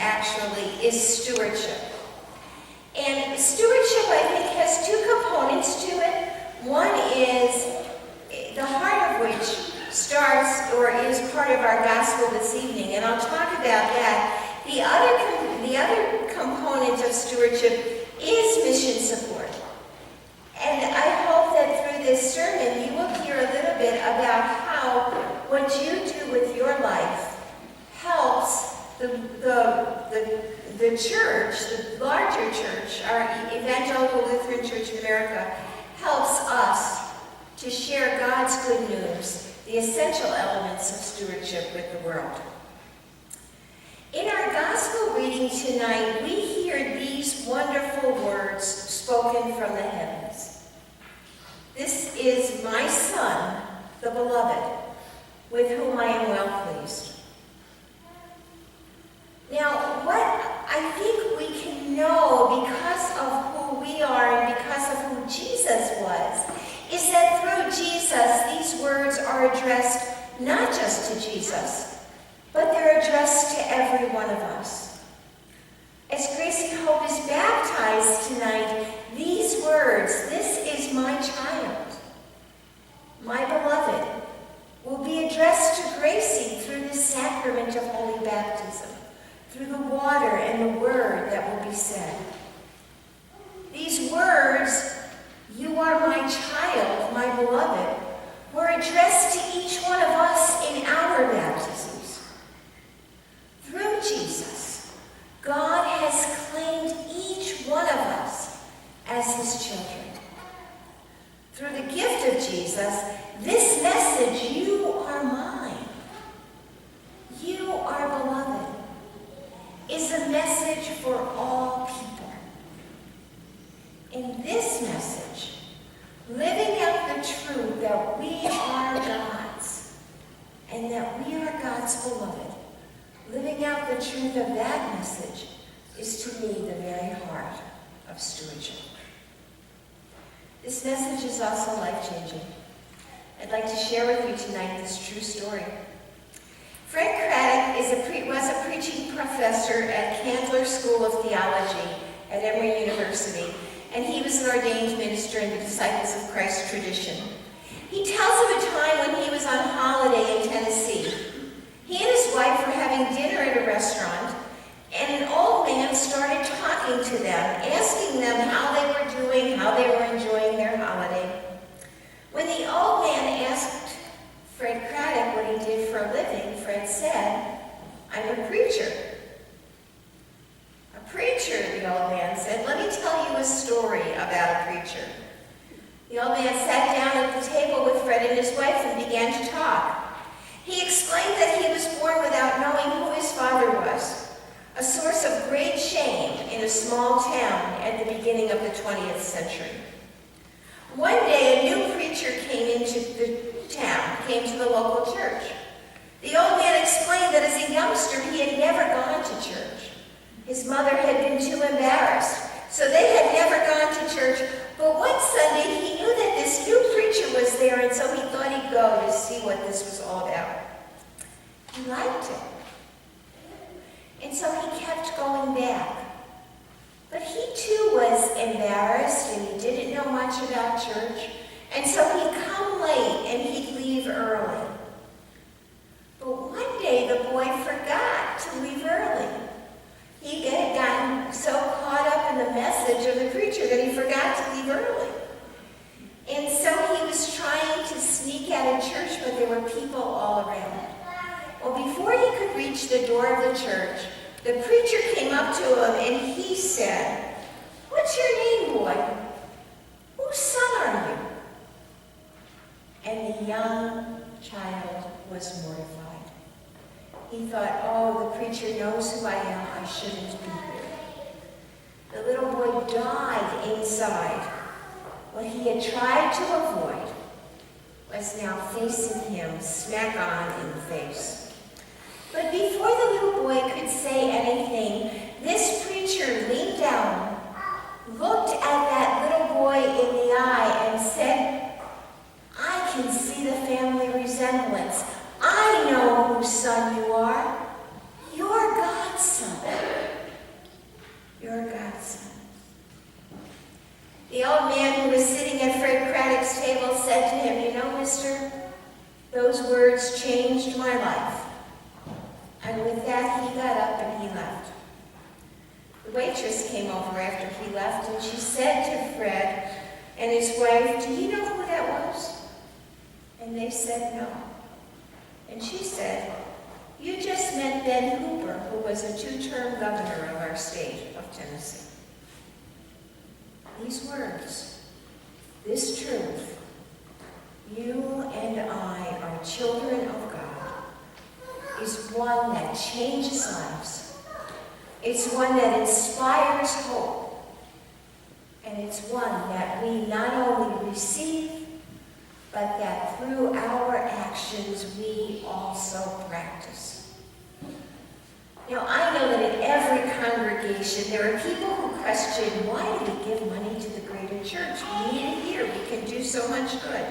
actually, is stewardship. And stewardship, I think, has two components to it. One is the heart of which starts or is part of our gospel this evening, and I'll talk about that. The other component of stewardship is mission support. And I hope that through this sermon you will hear a little bit about how what you do with your life helps the church, the larger church, our Evangelical Lutheran Church of America, helps us to share God's good news, the essential elements of stewardship with the world. In our gospel reading tonight, we hear these wonderful words spoken from the heavens. This is my Son, the beloved, with whom I am well pleased. Now, what I think we can know because of who we are and because of who Jesus was, is that through Jesus, these words are addressed not just to Jesus, but they're addressed to every one of us. As Gracie Hope is baptized tonight, these words, "This is my child, my beloved," will be addressed to Gracie through the sacrament of holy baptism, through the water and the word that will be said. These words, "You are my child, my beloved," were addressed to each one of us in our baptisms. Through Jesus, God has claimed each one of us as his children. Through the gift of Jesus, this message, "You are mine, you are beloved," is a message for all people. In this message, living out the truth that we are God's and that we are God's beloved, living out the truth of that message is to me the very heart of stewardship. This message is also life-changing. I'd like to share with you tonight this true story. Fred Craddock was a preaching professor at Candler School of Theology at Emory University, and he was an ordained minister in the Disciples of Christ tradition. He tells of a time when he was on holiday in Tennessee. He and his wife were having dinner at a restaurant, and an old man started talking to them, asking them how they were doing, how they were enjoying their holiday. When the old man asked Fred Craddock what he did for a living, Fred said, "I'm a preacher." "A preacher," the old man said. "Let me tell you a story about a preacher." The old man sat down at the table with Fred and his wife and began to talk. He explained that he was born without knowing who his father was, a source of great shame in a small town at the beginning of the 20th century. One day, a new preacher came into the town, came to the local church. The old man explained that as a youngster, he had never gone to church. His mother had been too embarrassed, so they had never gone to church. But one Sunday, he knew that this new preacher was there, and so he thought he'd go to see what this was all about. He liked it. And so he kept going back. But he too was embarrassed, and he didn't know much about church. And so he'd come late, and he'd leave early. But one day, the boy forgot to leave early. He had gotten so caught up in the message of the preacher that he forgot to leave early. And so he was trying to sneak out of church, but there were people all around. Well, before he could reach the door of the church, the preacher came up to him and he said, "What's your name, boy? Whose son are you?" And the young child was mortified. He thought, "Oh, the preacher knows who I am. I shouldn't be here." The little boy died inside. What he had tried to avoid was now facing him smack on in the face. But before the little boy could say anything, this preacher leaned down, looked at that little boy in the eye, and said, "I can see the family resemblance. I know whose son you are. You're God's son." waitress came over after he left, and she said to Fred and his wife, "Do you know who that was?" And they said no. And she said, "You just met Ben Hooper, who was a 2-term governor of our state of Tennessee." These words, this truth, you and I are children of God, is one that changes lives. It's one that inspires hope. And it's one that we not only receive, but that through our actions we also practice. Now, I know that in every congregation there are people who question, why do we give money to the greater church? We need it here. We can do so much good.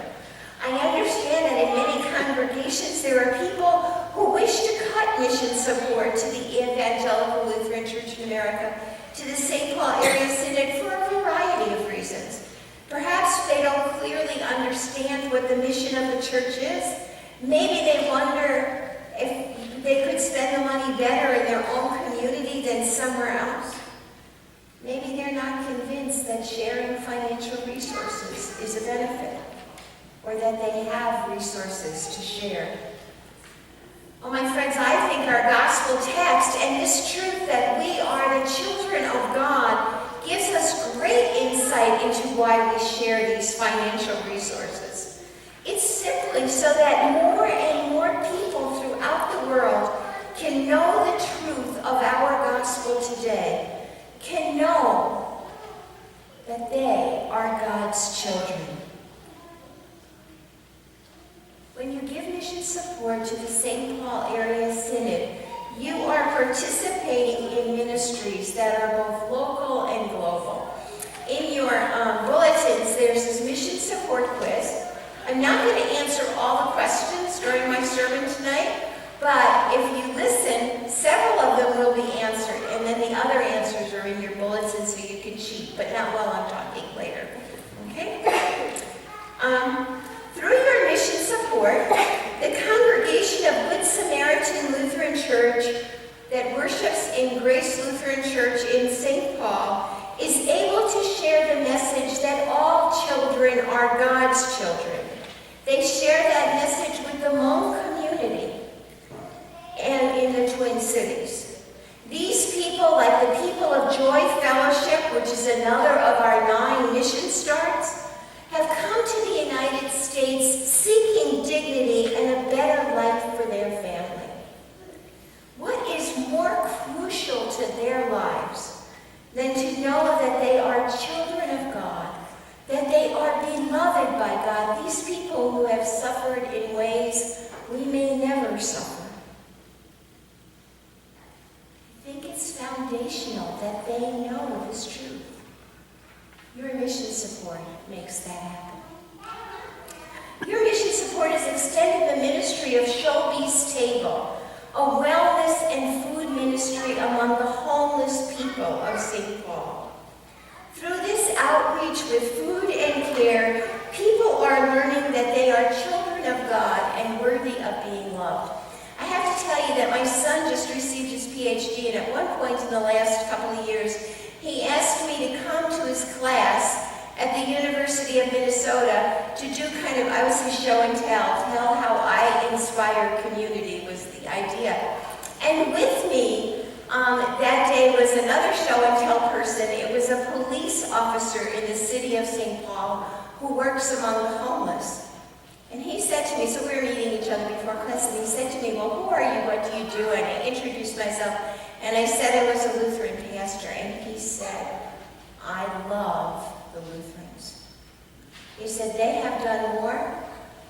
I understand that in many congregations there are people who wish to cut mission support to the Evangelical Lutheran Church in America, to the St. Paul Area Synod, for a variety of reasons. Perhaps they don't clearly understand what the mission of the church is. Maybe they wonder if they could spend the money better in their own community than somewhere else. Maybe they're not convinced that sharing financial resources is a benefit, or that they have resources to share. Oh, my friends, I think our gospel text and this truth that we are the children of God gives us great insight into why we share these financial resources. It's simply so that more and more people throughout the world can know the truth of our gospel today, can know that they are God's children. When you give mission support to the St. Paul Area Synod, you are participating in ministries that are both local and global. In your bulletins, there's this mission support quiz. I'm not going to answer all the questions during my sermon tonight, but if you listen, several of them will be answered, and then the other answers are in your bulletin so you can cheat, but not while I'm talking later. Okay? Through your mission support, the congregation of Good Samaritan Lutheran Church that worships in Grace Lutheran Church in St. Paul is able to share the message that all children are God's children. They share that message with the Hmong community and in the Twin Cities. These people, like the people of Joy Fellowship, which is another of our 9 mission starts, have come to the United States seeking dignity and a better life for their family. What is more crucial to their lives than to know that they are children of God, that they are beloved by God, these people who have suffered in ways we may never suffer? I think it's foundational that they know this truth. Your mission support makes that happen. Your mission support has extended the ministry of Showbeast Table, a wellness and food ministry among the homeless people of St. Paul. Through this outreach with food and care, people are learning that they are children of God and worthy of being loved. I have to tell you that my son just received his PhD, and at one point in the last couple of years, he asked me to come to his class at the University of Minnesota to do I was his show and tell how I inspire community was the idea. And with me that day was another show and tell person. It was a police officer in the city of St. Paul who works among the homeless. And he said to me, so we were meeting each other before class, and he said to me, well, who are you, what do you do? And I introduced myself, and I said I was a Lutheran pastor, and he said, I love the Lutherans. He said, they have done more.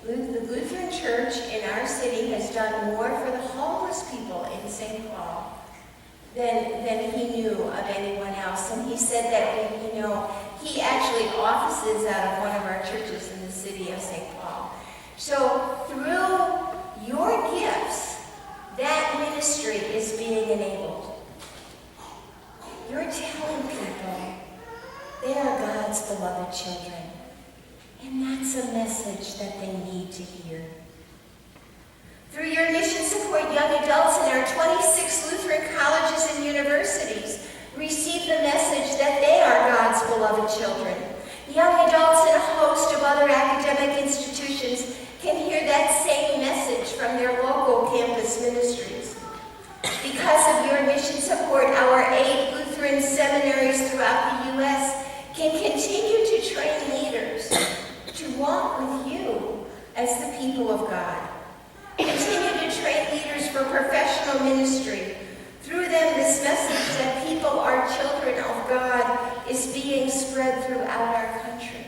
The Lutheran Church in our city has done more for the homeless people in St. Paul than he knew of anyone else. And he said that, he actually offices out of one of our churches in the city of St. Paul. So through your gifts, that ministry is being enabled. You're telling people they are God's beloved children. And that's a message that they need to hear. Through your mission support, young adults in our 26 Lutheran colleges and universities receive the spread throughout our country.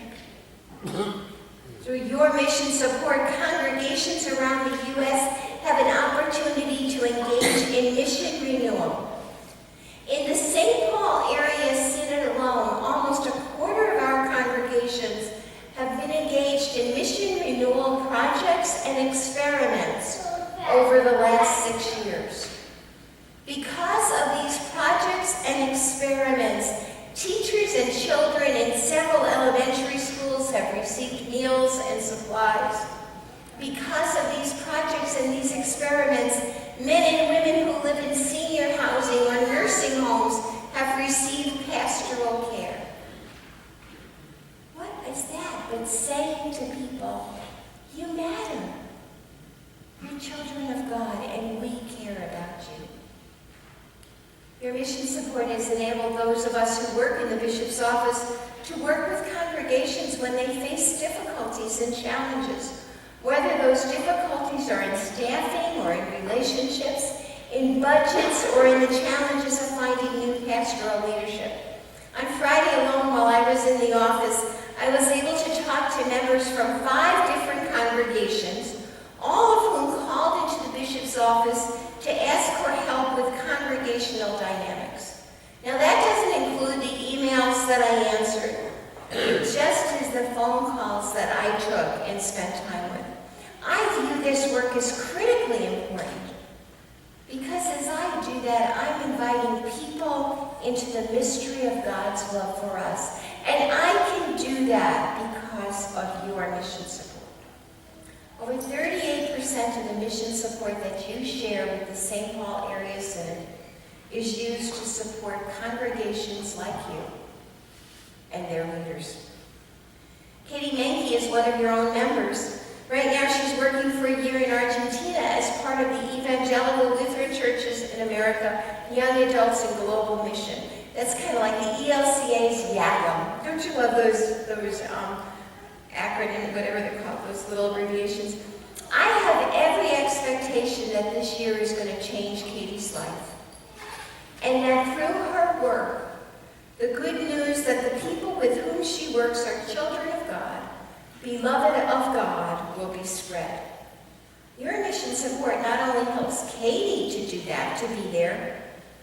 Through your mission support, congregations around the U.S. have an opportunity to engage in mission renewal. In the St. Paul area synod alone, almost a quarter of our congregations have been engaged in mission renewal projects and experiments over the last 6 years. Because of these projects and experiments, teachers and children in several elementary schools have received meals and supplies. Because of these projects and these experiments, men and women who live in senior housing or nursing homes have received pastoral care. What is that but saying to people, you matter. You're children of God and we care about you. Your mission support has enabled those of us who work in the bishop's office to work with congregations when they face difficulties and challenges, whether those difficulties are in staffing or in relationships, in budgets, or in the challenges of finding new pastoral leadership. On Friday alone, while I was in the office, I was able to talk to members from 5 different congregations, all of whom called into the bishop's office to ask for help with congregational dynamics. Now that doesn't include the emails that I answered, just as the phone calls that I took and spent time with. I view this work as critically important because as I do that, I'm inviting people into the mystery of God's love for us. And I can do that because of your mission support. Over 38% of the mission support that you share with the St. Paul Area Synod is used to support congregations like you and their leaders. Katie Menke is one of your own members. Right now she's working for a year in Argentina as part of the Evangelical Lutheran Churches in America Young Adults and Global Mission. That's kind of like the ELCA's YAGM. Don't you love those acronyms, whatever they're called, those little abbreviations? I have every expectation that this year is going to change Katie's life. And that through her work, the good news that the people with whom she works are children of God, beloved of God, will be spread. Your mission support not only helps Katie to do that, to be there,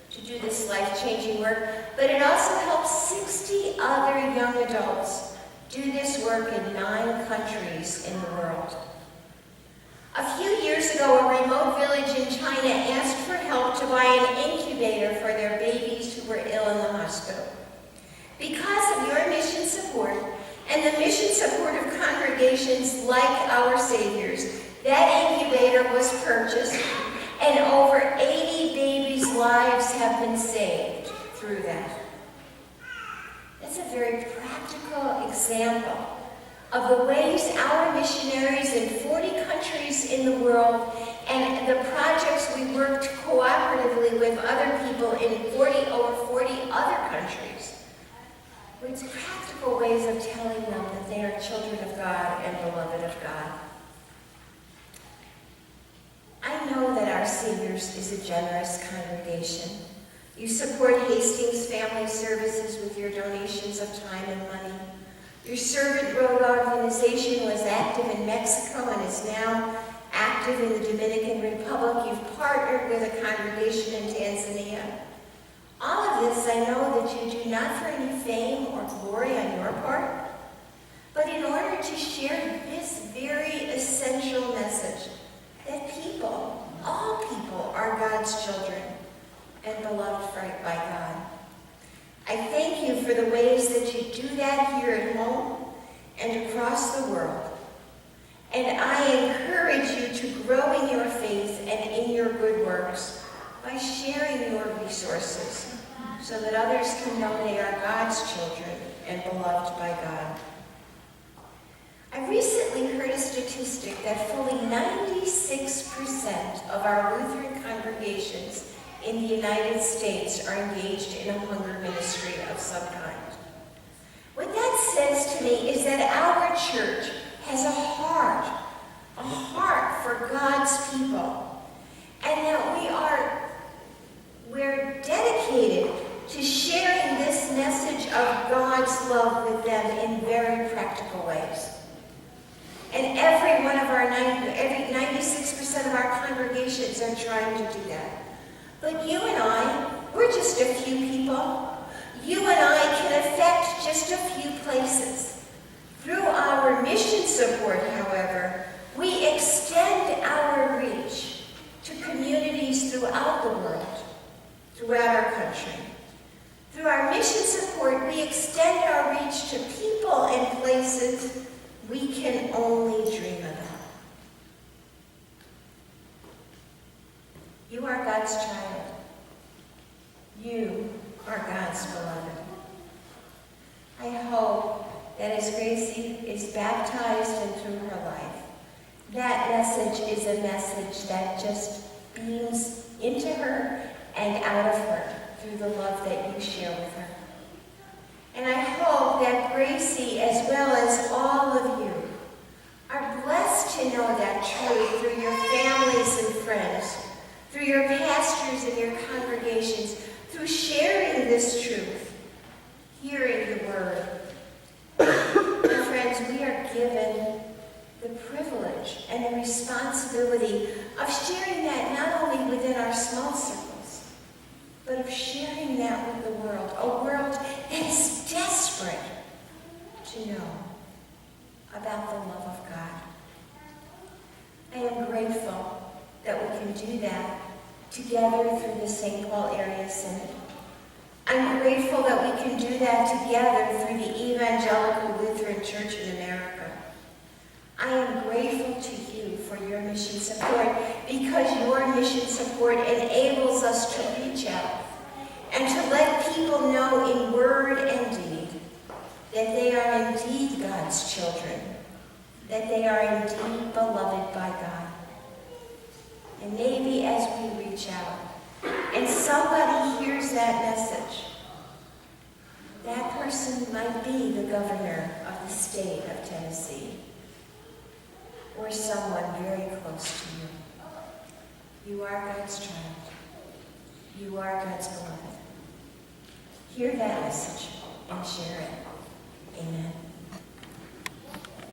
to do this life-changing work, but it also helps 60 other young adults do this work in 9 countries in the world. A few years ago, a remote village in China asked for help to buy an incubator for their babies who were ill in the hospital. Because of your mission support and the mission support of congregations like Our Savior's, that incubator was purchased, and over 80 babies' lives have been saved through that. That's a very practical example of the ways our missionaries in 40 countries in the world and the projects we worked cooperatively with other people in over 40 other countries. It's practical ways of telling them that they are children of God and beloved of God. I know that Our Savior's is a generous congregation. You support Hastings Family Services with your donations of time and money. Your Servant Road organization was active in Mexico and is now active in the Dominican Republic. You've partnered with a congregation in Tanzania. All of this I know that you do not for any fame or glory on your part, but in order to share this very essential message that people, all people, are God's children and beloved by God. I thank you for the ways that you do that here at home and across the world. And I encourage you to grow in your faith and in your good works by sharing your resources so that others can know they are God's children and beloved by God. I recently heard a statistic that fully 96% of our Lutheran congregations in the United States are engaged in a hunger ministry of some kind. What that says to me is that our church has a heart for God's people, and that we're dedicated to sharing this message of God's love with them in very practical ways. And every one of our 96% of our congregations are trying to do that. But you and I, we're just a few people. You and I can affect just a few places. Through our mission support, however, we extend our reach to communities throughout the world, throughout our country. Through our mission support, we extend our reach to people and places we can only dream about. You are God's child. You are God's beloved. I hope that as Gracie is baptized and through her life, that message is a message that just beams into her and out of her through the love that you share with her. And I hope that Gracie, as well as all of you, are blessed to know that truth through your families and friends, through your pastors and your congregations, through sharing this truth, hearing the word. And friends, we are given the privilege and the responsibility of sharing that not only within our small circles, but of sharing that with the world, a world that is desperate to know about the love of God. I am grateful that we can do that together through the St. Paul Area Synod. I'm grateful that we can do that together through the Evangelical Lutheran Church in America. I am grateful to you for your mission support, because your mission support enables us to reach out and to let people know in word and deed that they are indeed God's children, that they are indeed beloved by God. And maybe as we reach out and somebody hears that message, that person might be the governor of the state of Tennessee, or someone very close to you. You are God's child. You are God's beloved. Hear that message and share it. Amen.